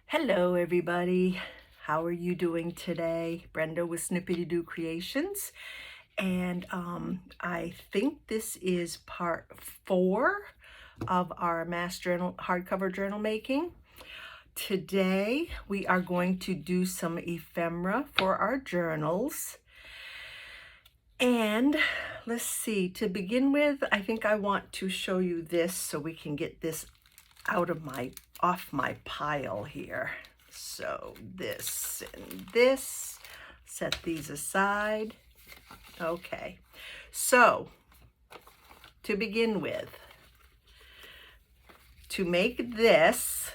Hello everybody, how are you doing today? Brenda with Snippety Doo Creations, and I think this is part 4 of our mass journal hardcover journal making. Today we are going to do some ephemera for our journals, and let's see, to begin with, I think I want to show you this so we can get this off my pile here. So this and this, set these aside. Okay, so to begin with, to make this,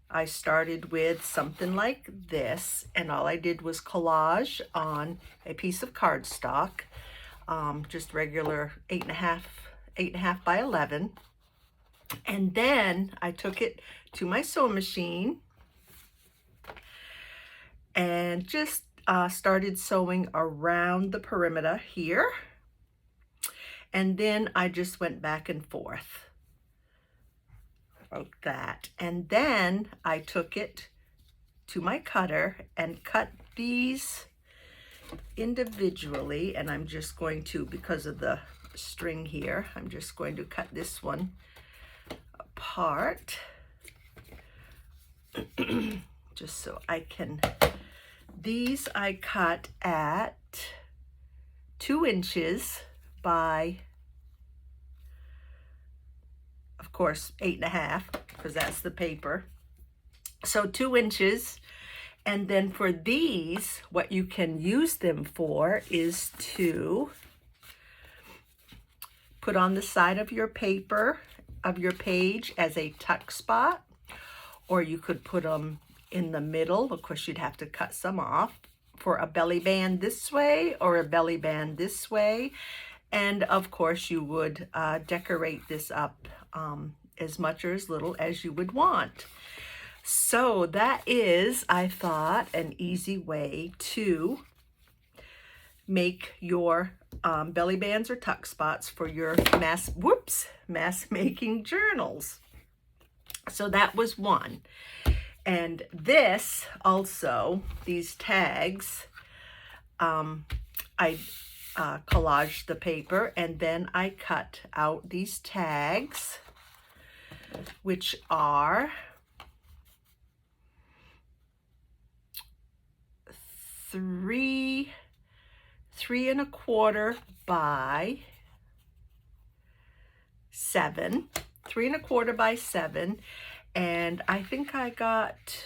I started with something like this, and all I did was collage on a piece of cardstock, just regular 8.5 by 11. And then I took it to my sewing machine and just started sewing around the perimeter here. And then I just went back and forth like that. And then I took it to my cutter and cut these individually. And I'm just going to, because of the string here, I'm just going to cut this one apart just so I can. These I cut at 2 inches by, of course, 8.5, because that's the paper. So 2 inches. And then for these, what you can use them for is to put on the side of your paper, of your page, as a tuck spot, or you could put them in the middle. Of course, you'd have to cut some off for a belly band this way or a belly band this way. And of course, you would decorate this up as much or as little as you would want. So that is, I thought, an easy way to make your belly bands or tuck spots for your mass making journals. So that was one. And this also, these tags, I collaged the paper and then I cut out these tags, which are 3 3.25 by 7, 3.25 by 7, and I think I got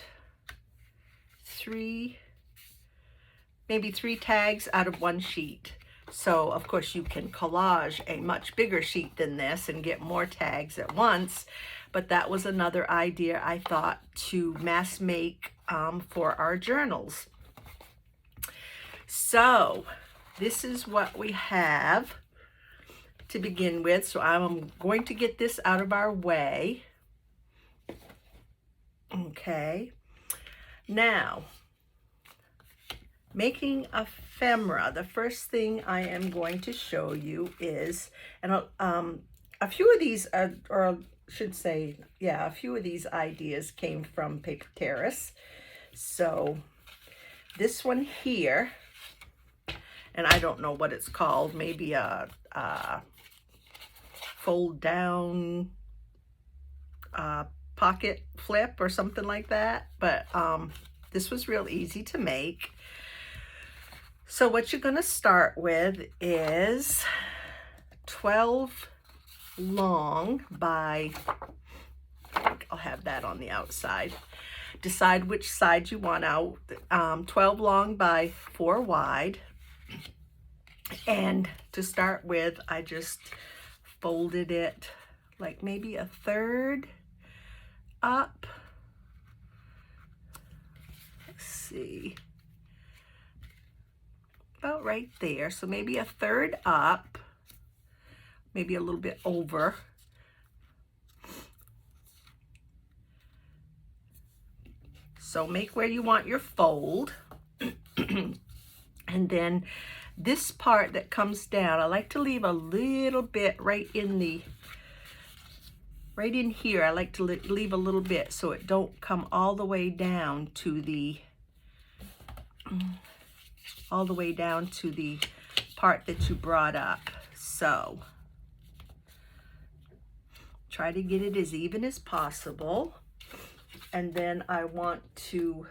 maybe 3 tags out of 1 sheet. So of course you can collage a much bigger sheet than this and get more tags at once, but that was another idea I thought to mass make for our journals. So this is what we have to begin with. So I'm going to get this out of our way. Okay. Now, making ephemera, the first thing I am going to show you is, and a few of these, or I should say, yeah, a few of these ideas came from Paper Terrace. So this one here, and I don't know what it's called, maybe a fold down pocket flip or something like that, but this was real easy to make. So what you're going to start with is 12 long by, I think I'll have that on the outside. Decide which side you want out. 12 long by 4 wide. And to start with, I just folded it like maybe 1/3 up. Let's see, about right there. So maybe 1/3 up, maybe a little bit over. So make where you want your fold. And then this part that comes down, I like to leave a little bit right right in here, I like to leave a little bit so it don't come all the way down to the part that you brought up. So try to get it as even as possible. And then I want to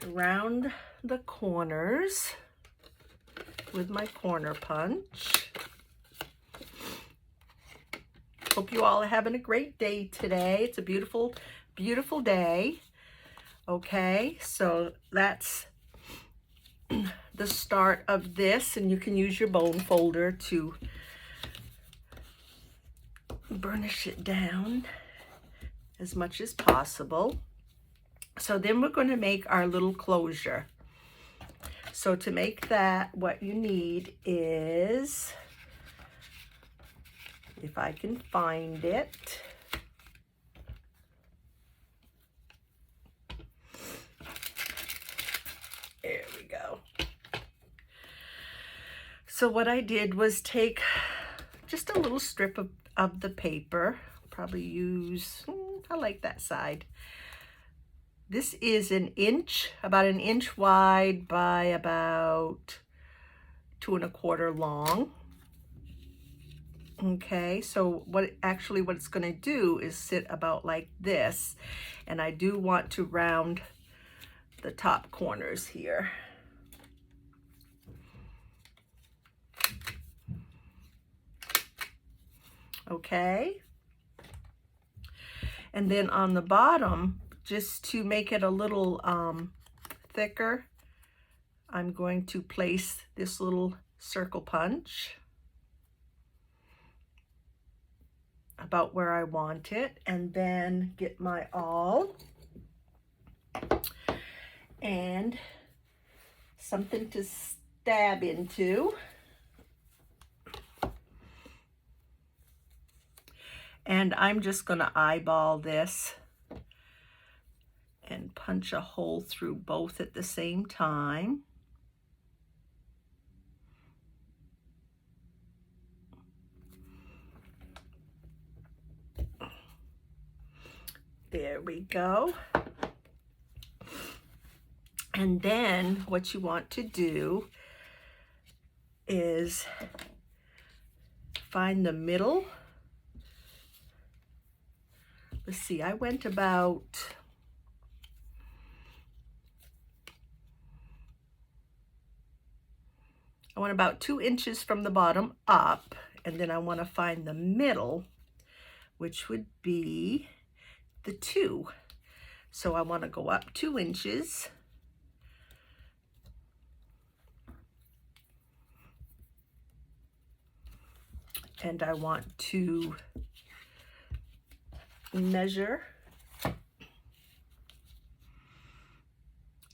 round the corners with my corner punch. Hope you all are having a great day today. It's a beautiful, beautiful day. Okay, so that's the start of this, and you can use your bone folder to burnish it down as much as possible. So then we're going to make our little closure. So to make that, what you need is, if I can find it, there we go. So what I did was take just a little strip of the paper, probably use, I like that side. This is about an inch wide by about 2 1/4 long. Okay, so what it's going to do is sit about like this, and I do want to round the top corners here. Okay, and then on the bottom, just to make it a little thicker, I'm going to place this little circle punch about where I want it, and then get my awl and something to stab into. And I'm just going to eyeball this and punch a hole through both at the same time. There we go. And then what you want to do is find the middle. Let's see, I went about I want about 2 inches from the bottom up, and then I want to find the middle, which would be the 2. So I want to go up 2 inches. And I want to measure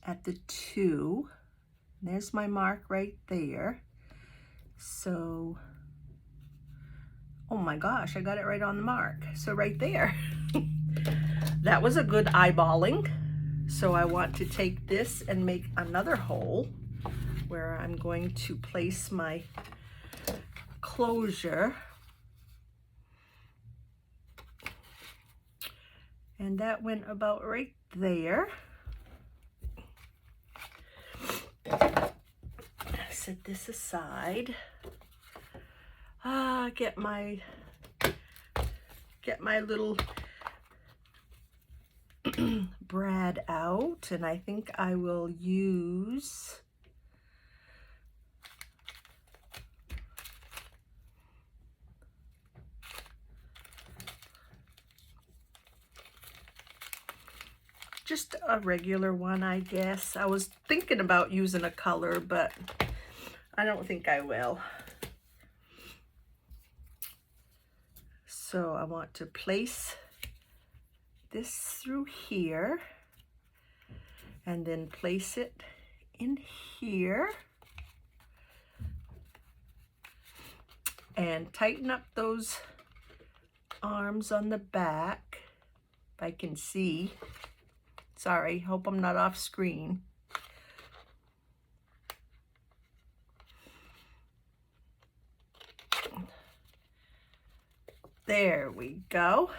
at the 2. There's my mark right there. So, oh my gosh, I got it right on the mark. So right there. That was a good eyeballing. So I want to take this and make another hole where I'm going to place my closure. And that went about right there. Set this aside. Get my little brad out, and I think I will use just a regular one, I guess. I was thinking about using a color, but I don't think I will. So I want to place this through here and then place it in here and tighten up those arms on the back, if I can see. Sorry, hope I'm not off screen. There we go.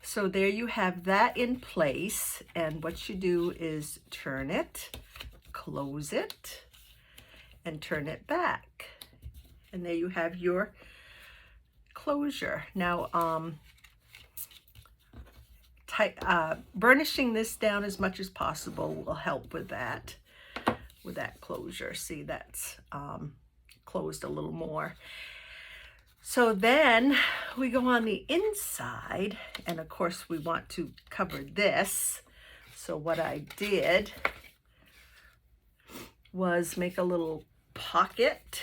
So there you have that in place, and what you do is turn it, close it, and turn it back. And there you have your closure. Now, burnishing this down as much as possible will help with that closure. See, that's closed a little more. So then we go on the inside, and of course we want to cover this. So what I did was make a little pocket,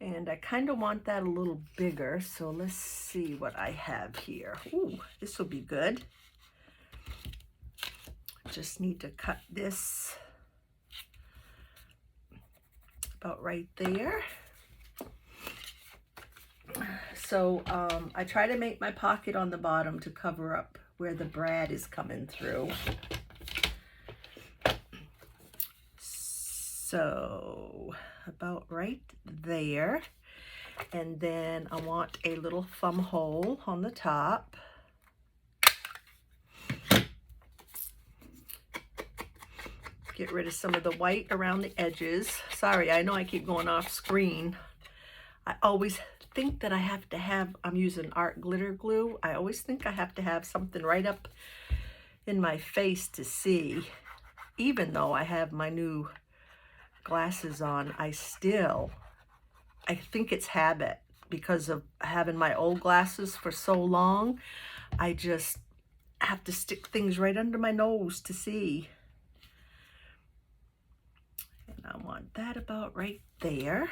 and I kind of want that a little bigger. So let's see what I have here. Ooh, this will be good. Just need to cut this about right there. So I try to make my pocket on the bottom to cover up where the brad is coming through. So about right there. And then I want a little thumb hole on the top. Get rid of some of the white around the edges. Sorry, I know I keep going off screen. I always think that I have to have, I'm using art glitter glue. I always think I have to have something right up in my face to see. Even though I have my new glasses on, I think it's habit because of having my old glasses for so long. I just have to stick things right under my nose to see. And I want that about right there.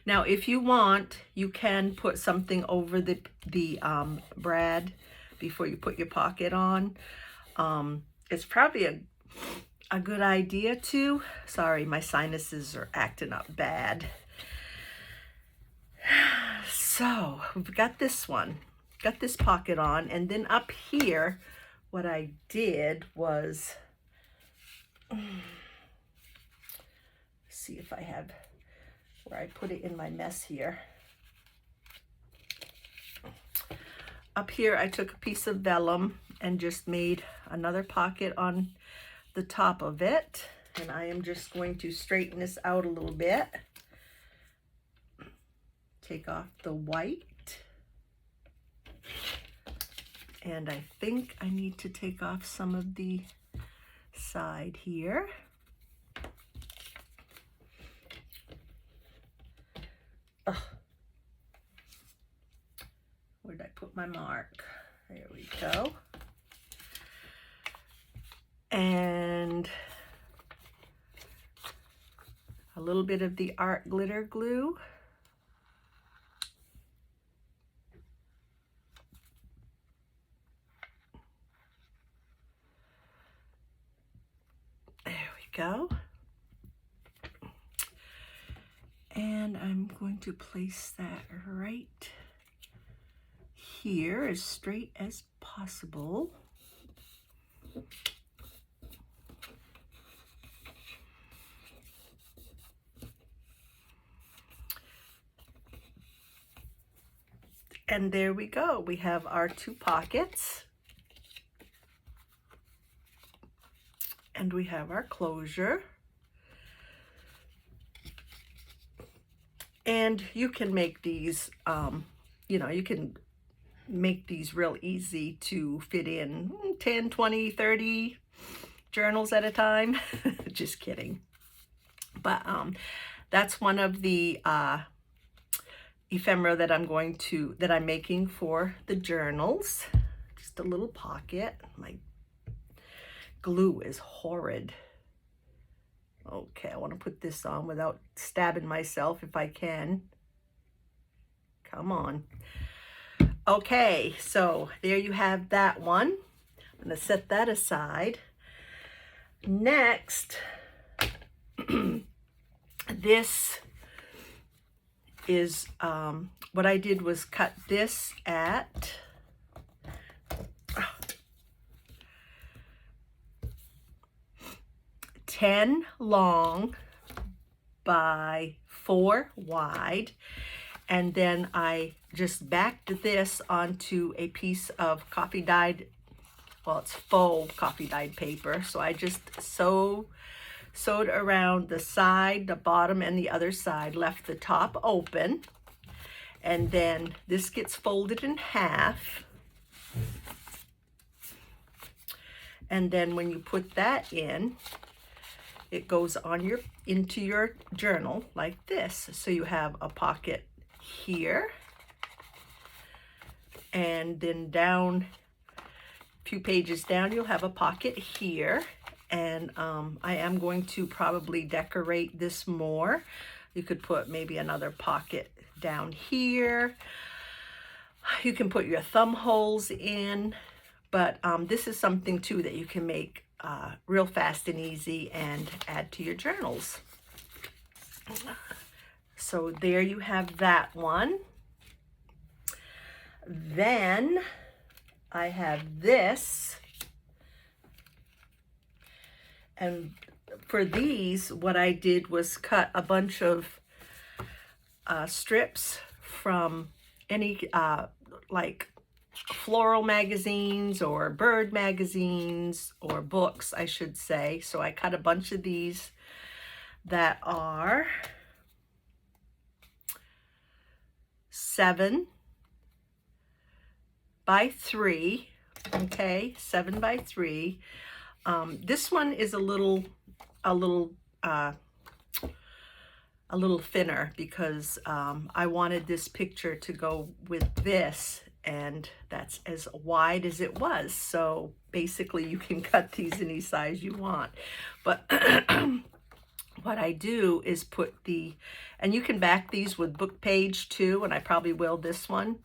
Now, if you want, you can put something over the brad before you put your pocket on. It's probably a good idea to. Sorry, my sinuses are acting up bad. So we've got this one, got this pocket on, and then up here, what I did was, see if I have where I put it in my mess here. Up here, I took a piece of vellum and just made another pocket on the top of it. And I am just going to straighten this out a little bit. Take off the white. And I think I need to take off some of the side here. Ugh. Where did I put my mark? There we go. And a little bit of the art glitter glue. There we go. And I'm going to place that right here as straight as possible. And there we go. We have our two pockets. And we have our closure. And you can make these, you know, you can make these real easy to fit in 10, 20, 30 journals at a time. Just kidding. But that's one of the ephemera that I'm making for the journals. Just a little pocket. My glue is horrid. Okay, I want to put this on without stabbing myself if I can. Come on. Okay, so there you have that one. I'm going to set that aside. Next, this is what I did was cut this at 10 long by 4 wide. And then I just backed this onto a piece of coffee dyed, well, it's faux coffee dyed paper. So I just sewed around the side, the bottom, and the other side, left the top open. And then this gets folded in half. And then when you put that in, it goes on into your journal like this. So you have a pocket here, and then down a few pages down, you'll have a pocket here. And I am going to probably decorate this more. You could put maybe another pocket down here. You can put your thumb holes in, but this is something too that you can make real fast and easy and add to your journals. So there you have that one. Then I have this. And for these, what I did was cut a bunch of strips from any like floral magazines or bird magazines or books, I should say. So I cut a bunch of these that are 7 by 3, okay, 7 by 3. This one is a little thinner because I wanted this picture to go with this, and that's as wide as it was. So basically you can cut these any size you want. But what I do is put and you can back these with book page too, and I probably will this one.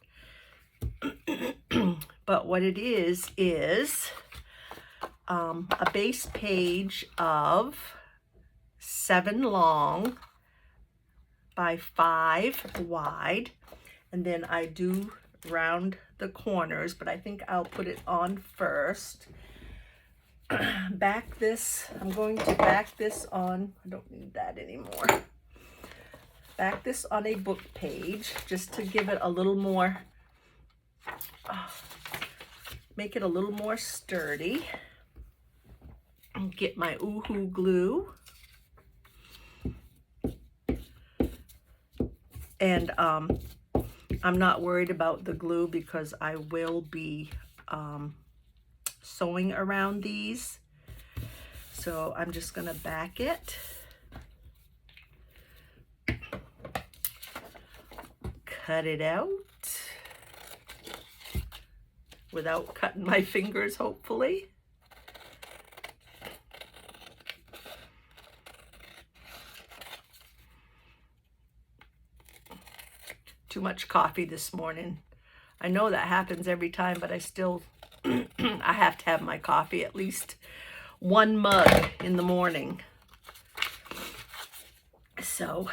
But what it is a base page of 7 long by 5 wide, and then I do round the corners, but I think I'll put it on first. Back this, I'm going to back this on, I don't need that anymore. Back this on a book page just to give it a little more, make it a little more sturdy. Get my Oohoo glue. And I'm not worried about the glue because I will be sewing around these. So I'm just gonna back it. Cut it out without cutting my fingers, hopefully. Too much coffee this morning. I know that happens every time, but I still, I have to have my coffee, at least 1 mug in the morning. So,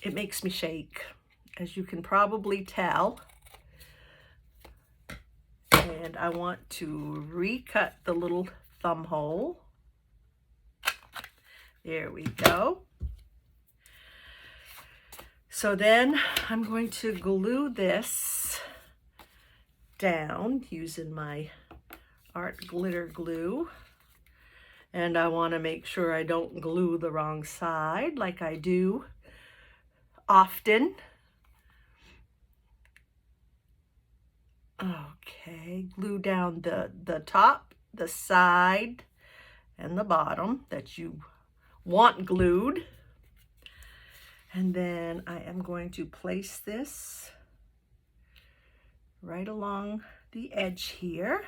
it makes me shake, as you can probably tell. And I want to recut the little thumb hole. There we go. So then I'm going to glue this down using my art glitter glue. And I want to make sure I don't glue the wrong side like I do often. Okay, glue down the top, the side, and the bottom that you want glued. And then I am going to place this right along the edge here.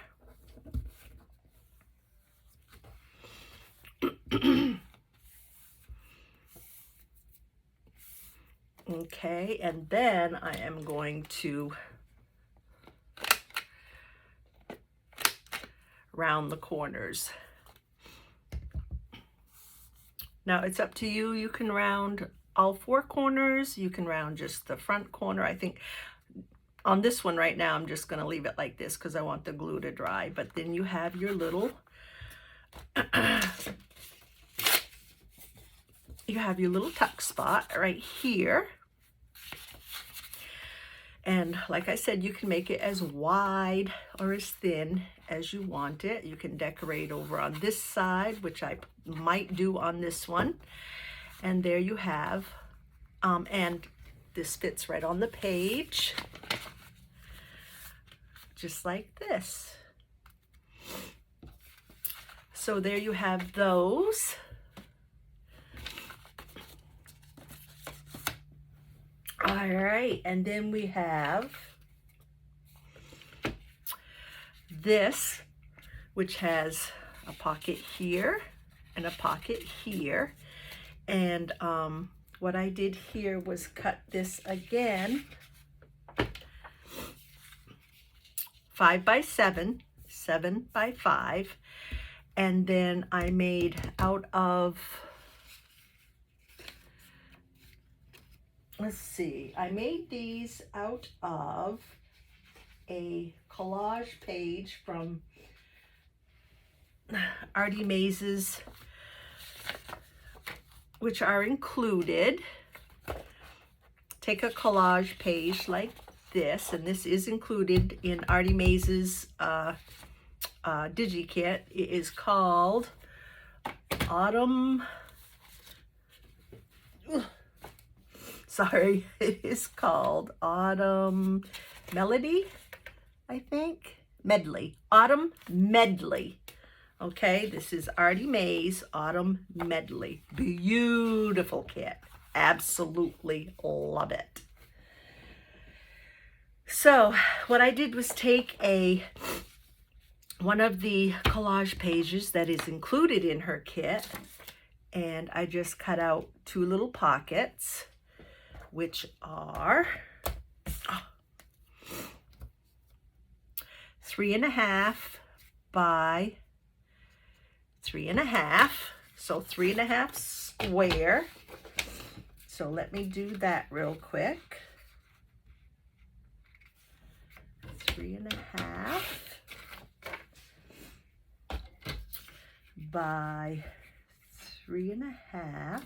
Okay, and then I am going to round the corners. Now it's up to you. You can round all 4 corners. You can round just the front corner. I think on this one right now, I'm just going to leave it like this because I want the glue to dry. But then you have your little you have your little tuck spot right here. And like I said, you can make it as wide or as thin as you want it. You can decorate over on this side, which I might do on this one. And there you have, and this fits right on the page, just like this. So there you have those. All right, and then we have this, which has a pocket here and a pocket here. And what I did here was cut this again, 5 by 7, 7 by 5, and then I made out of, let's see, I made these out of a collage page from Artymaze's, which are included. Take a collage page like this, and this is included in Artymaze's DigiKit. It is called it is called Autumn Melody, I think. Medley. Autumn Medley. Okay, this is Artymaze Autumn Medley. Beautiful kit. Absolutely love it. So what I did was take one of the collage pages that is included in her kit, and I just cut out 2 little pockets, which are 3.5 by 3.5, so 3.5 square. So let me do that real quick. 3.5 by 3.5.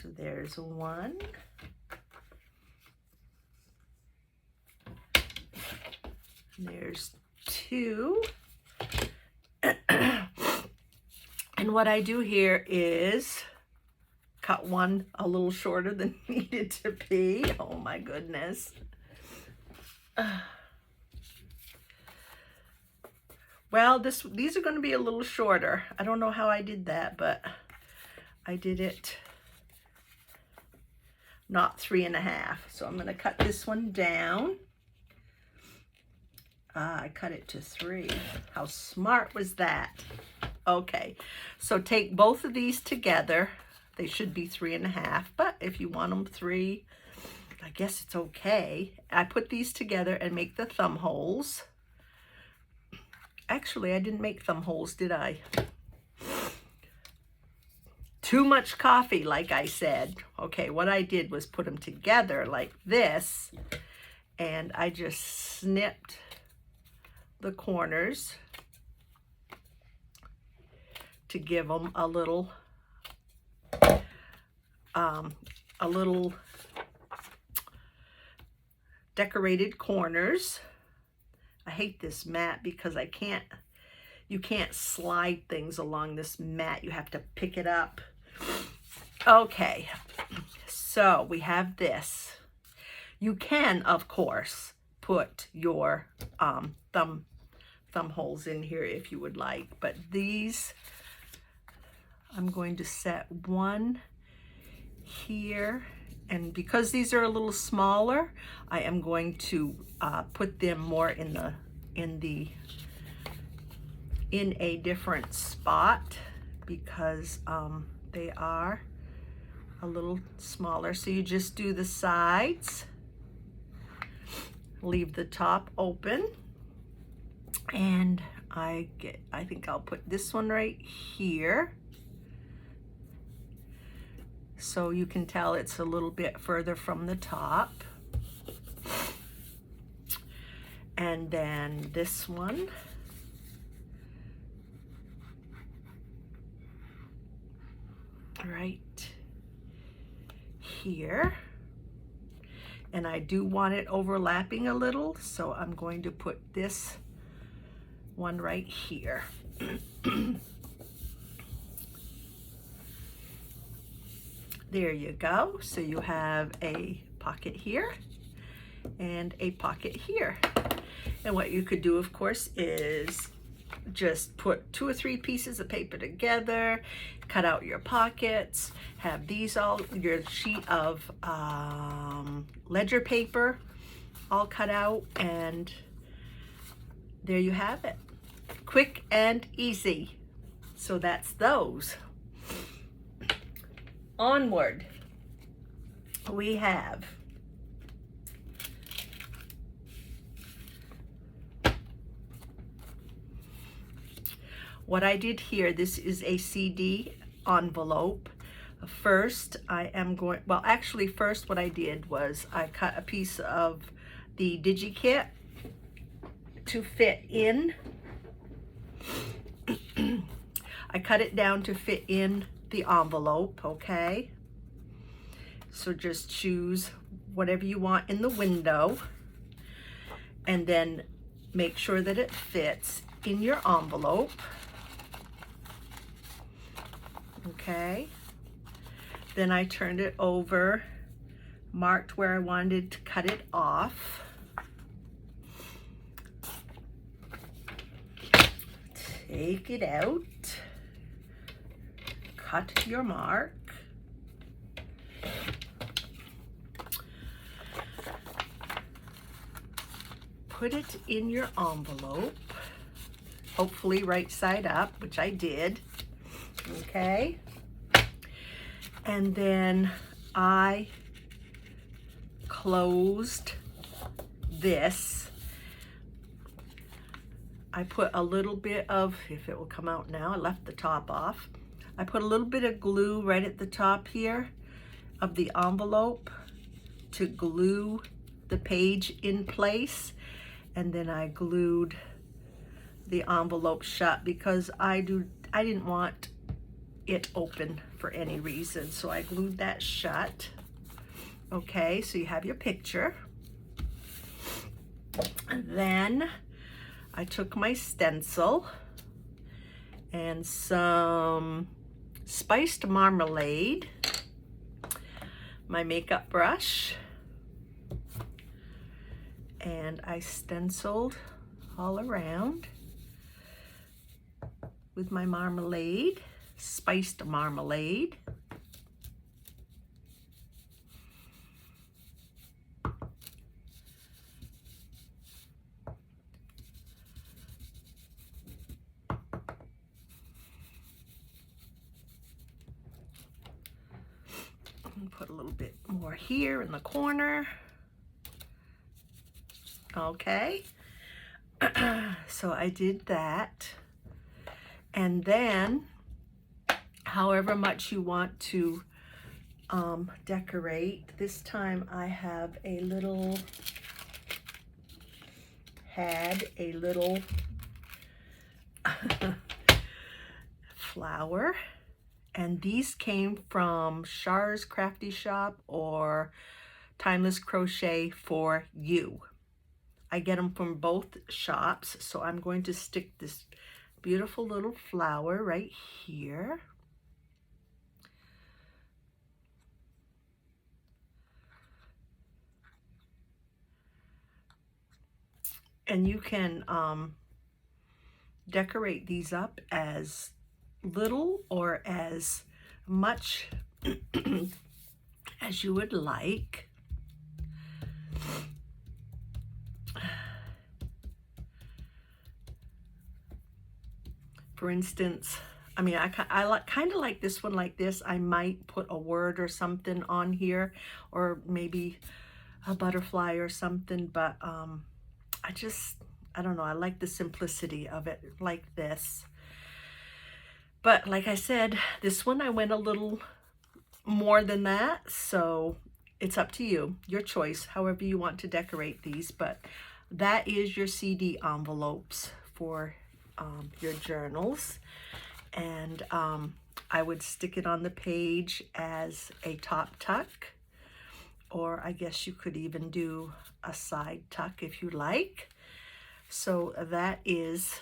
So there's 1. There's 2. And what I do here is cut one a little shorter than needed to be. Oh my goodness. Well, these are going to be a little shorter. I don't know how I did that, but I did it not 3.5. So I'm going to cut this one down. I cut it to 3. How smart was that? Okay, so take both of these together. They should be 3.5, but if you want them 3, I guess it's okay. I put these together and make the thumb holes. Actually, I didn't make thumb holes, did I? Too much coffee, like I said. Okay, what I did was put them together like this, and I just snipped the corners to give them a little decorated corners. I hate this mat because you can't slide things along this mat. You have to pick it up. Okay, so we have this. You can, of course, put your thumb holes in here if you would like, but these, I'm going to set one here, and because these are a little smaller, I am going to put them more in a different spot because they are a little smaller. So you just do the sides, leave the top open, and I think I'll put this one right here so you can tell it's a little bit further from the top. And then this one, right here. And I do want it overlapping a little, so I'm going to put this one right here. There you go. So you have a pocket here and a pocket here. And what you could do, of course, is just put 2 or 3 pieces of paper together, cut out your pockets, have these all, your sheet of ledger paper all cut out, and there you have it. Quick and easy. So that's those. Onward, we have what I did here. This is a CD envelope. First, I am going, well, actually first what I did was I cut a piece of the DigiKit to fit in. I cut it down to fit in the envelope, okay? So just choose whatever you want in the window and then make sure that it fits in your envelope. Okay, then I turned it over, marked where I wanted to cut it off. Take it out, cut your mark. Put it in your envelope, hopefully right side up, which I did. Okay, and then I closed this. I put a little bit of, if it will come out now, I left the top off. I put a little bit of glue right at the top here of the envelope to glue the page in place, and then I glued the envelope shut because I didn't want it open for any reason, so I glued that shut. Okay, so you have your picture. And then I took my stencil and some spiced marmalade, my makeup brush, and I stenciled all around with my marmalade, spiced marmalade. And put a little bit more here in the corner. Okay, so I did that. And then, however much you want to decorate, this time I have a little, flower, and these came from Char's Crafty Shop or Timeless Crochet for You. I get them from both shops, so I'm going to stick this beautiful little flower right here. And you can decorate these up as little or as much as you would like. For instance, I mean, I kind of like this one like this. I might put a word or something on here, or maybe a butterfly or something, but I don't know, I like the simplicity of it like this. But like I said, this one I went a little more than that, so it's up to you, your choice, however you want to decorate these. But that is your CD envelopes for your journals. And I would stick it on the page as a top tuck, or I guess you could even do a side tuck if you like. So that is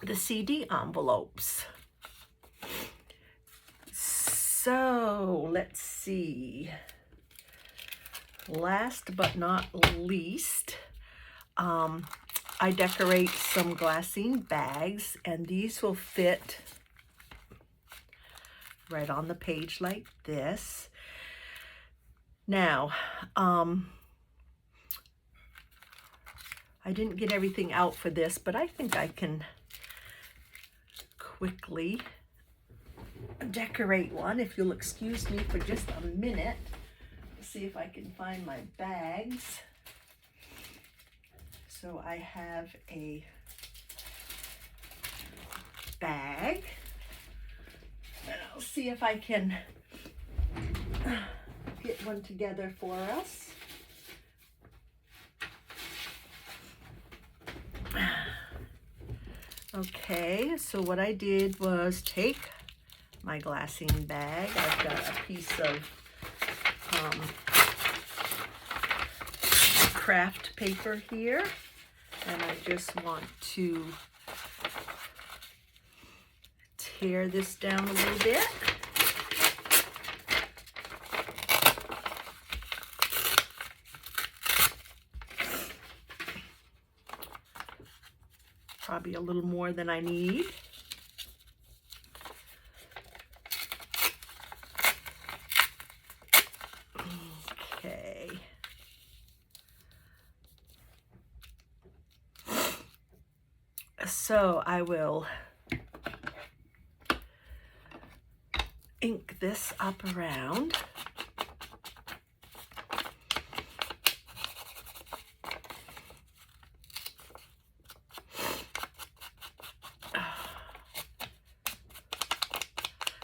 the CD envelopes. So let's see. Last but not least, I decorate some glassine bags, and these will fit right on the page like this. Now, I didn't get everything out for this, but I think I can quickly decorate one. If you'll excuse me for just a minute, see if I can find my bags. So I have a bag, and I'll see if I can get one together for us. Okay, so what I did was take my glassine bag. I've got a piece of craft paper here, and I just want to tear this down a little bit. Probably a little more than I need. Okay. So I will ink this up around.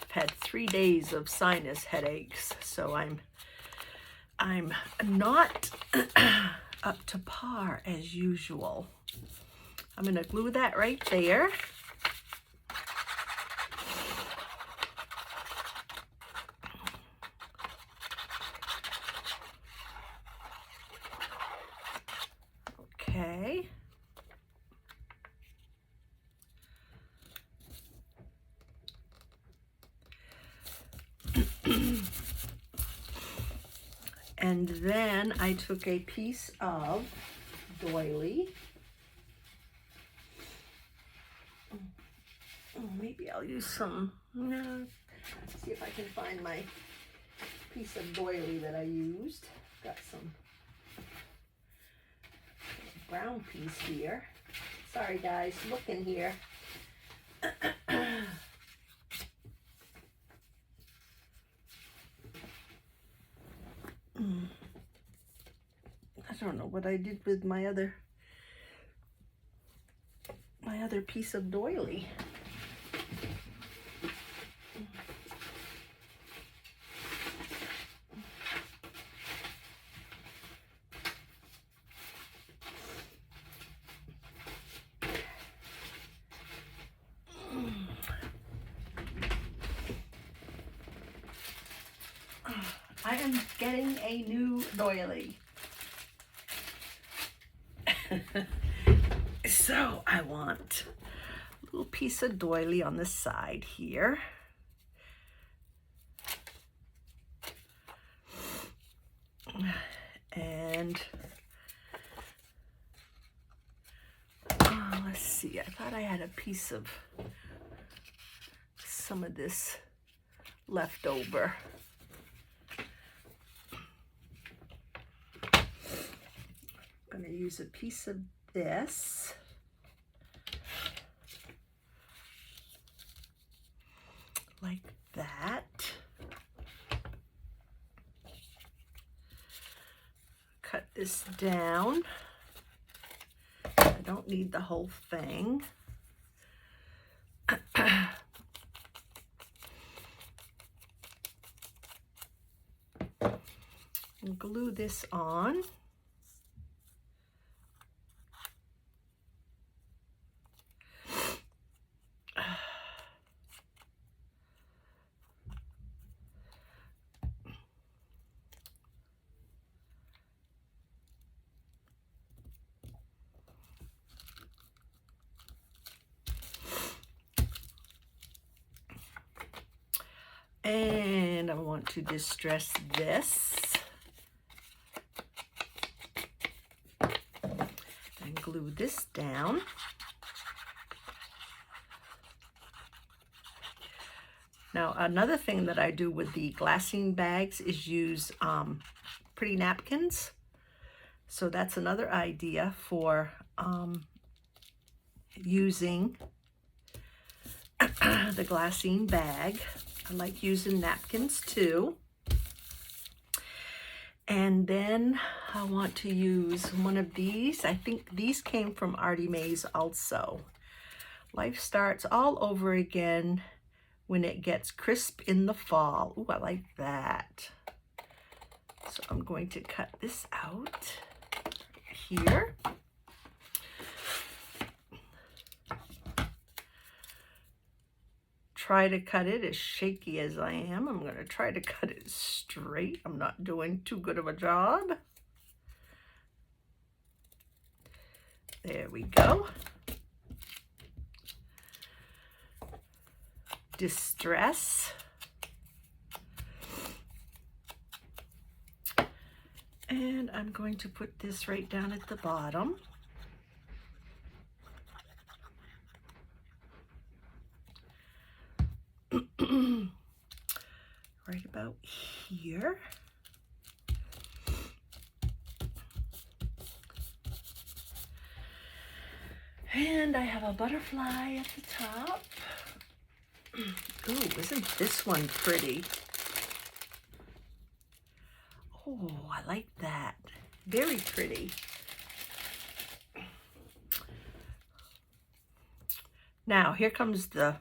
Had 3 days of sinus headaches, so I'm not up to par as usual. I'm going to glue that right there. Okay. And then I took a piece of doily. Maybe I'll use some, see if I can find my piece of doily that I used. Got some brown piece here. Sorry guys, look in here. I don't know what I did with my other piece of doily. I am getting a new doily. So I want a little piece of doily on the side here. And let's see, I thought I had a piece of some of this left over. I'm going to use a piece of this. Like that. Cut this down. I don't need the whole thing. And glue this on. And I want to distress this and glue this down. Now, another thing that I do with the glassine bags is use pretty napkins. So that's another idea for using the glassine bag. I like using napkins too. And then I want to use one of these. I think these came from Artymaze also. Life starts all over again when it gets crisp in the fall. Ooh, I like that. So I'm going to cut this out here. Try to cut it as shaky as I am. I'm going to try to cut it straight. I'm not doing too good of a job. There we go. Distress. And I'm going to put this right down at the bottom. Right about here. And I have a butterfly at the top. Ooh, isn't this one pretty? Oh, I like that. Very pretty. Now, here comes the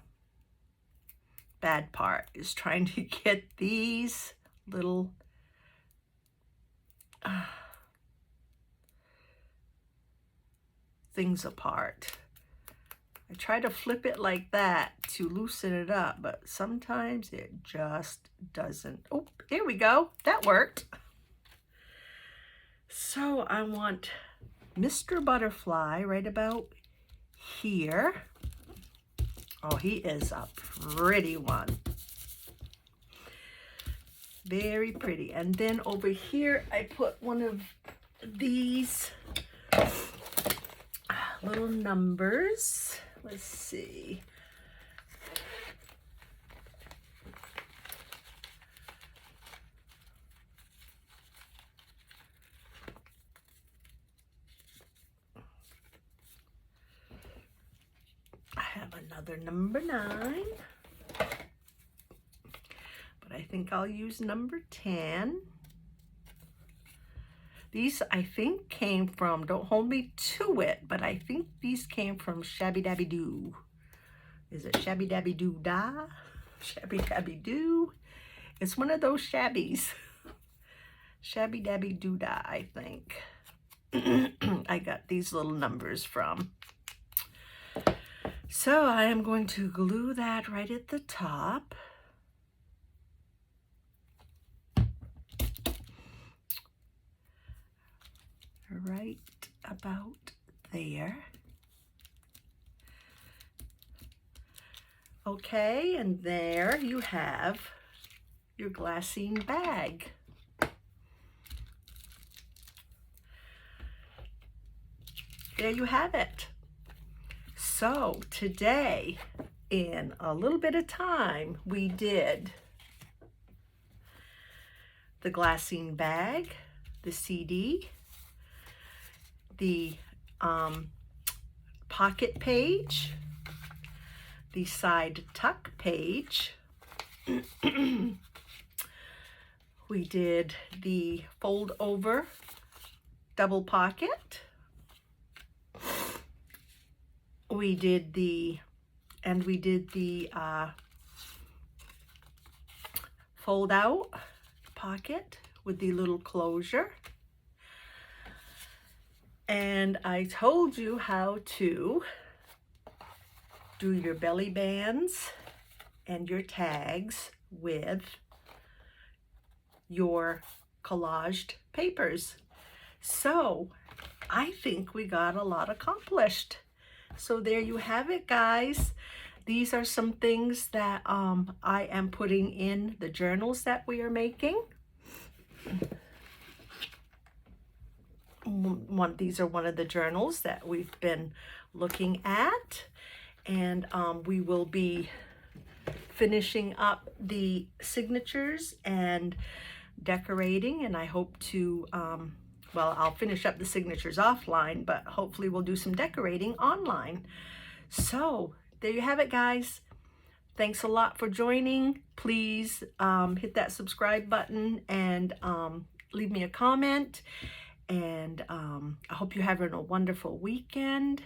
bad part, is trying to get these little things apart. I try to flip it like that to loosen it up, but sometimes it just doesn't. Oh, here we go. That worked. So I want Mr. Butterfly right about here. Oh, he is a pretty one. Very pretty. And then over here, I put one of these little numbers. Let's see. I have another number 9. But I think I'll use number 10. These, I think, came from, don't hold me to it, but I think these came from Shabby Dabby Doo. Is it Shabby Dabby Doo Da? Shabby Dabby Doo? It's one of those shabbies. Shabby Dabby Doo Da, I think. I got these little numbers from. So I am going to glue that right at the top. Right about there. Okay, and there you have your glassine bag. There you have it. So today, in a little bit of time, we did the glassine bag, the CD, the pocket page, the side tuck page. We did the fold over double pocket. We did the fold out pocket with the little closure. And I told you how to do your belly bands and your tags with your collaged papers. So I think we got a lot accomplished. So there you have it, guys. these are some things that I am putting in the journals that we are making. These are one of the journals that we've been looking at, and we will be finishing up the signatures and decorating, and I hope to well, I'll finish up the signatures offline, but hopefully we'll do some decorating online. So there you have it, guys. Thanks a lot for joining. Please hit that subscribe button and leave me a comment. And I hope you're having a wonderful weekend.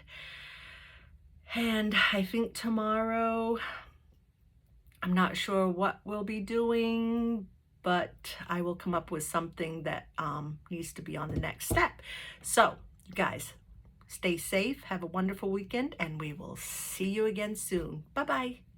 And I think tomorrow, I'm not sure what we'll be doing, but I will come up with something that needs to be on the next step. So, you guys, stay safe, have a wonderful weekend, and we will see you again soon. Bye-bye.